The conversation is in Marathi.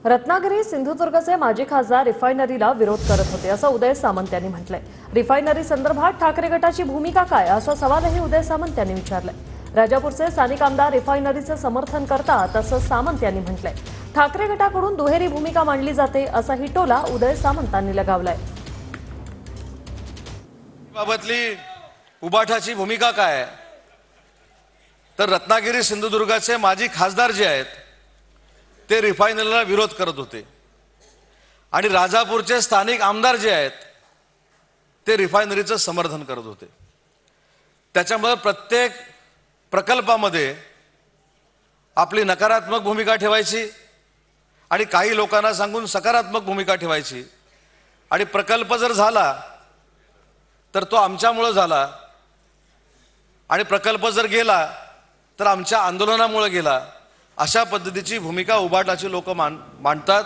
रत्नागिरी सिंधुदुर्गचे माजी खासदार रिफायनरीला विरोध करत होते असं उदय सामंत यांनी म्हटलंय। रिफायनरी संदर्भात ठाकरे गटाची भूमिका काय असा सवालही उदय सामंत यांनी विचारलाय। राजापूरचे स्थानिक आमदार रिफायनरीचे समर्थन करतात असं सामंत यांनी म्हटलंय। ठाकरे गटाकडून दुहेरी भूमिका मांडली जाते असाही टोला उदय सामंतांनी लगावलाय। बाबतली उबाठाची भूमिका काय तर रत्नागिरी सिंधुदुर्गाचे माजी खासदार जे आहेत ते रिफायनरीला विरोध करत होते आणि राजापूरचे स्थानिक आमदार जे आहेत ते रिफायनरीचं समर्थन करत होते। त्याच्यामुळे प्रत्येक प्रकल्पामध्ये आपली नकारात्मक भूमिका ठेवायची आणि काही लोकांना सांगून सकारात्मक भूमिका ठेवायची आणि प्रकल्प जर झाला तर तो आमच्यामुळे झाला आणि प्रकल्प जर गेला तर आमच्या आंदोलनामुळे गेला अशा पद्धतीची भूमिका उबाटाची लोक मांडतात।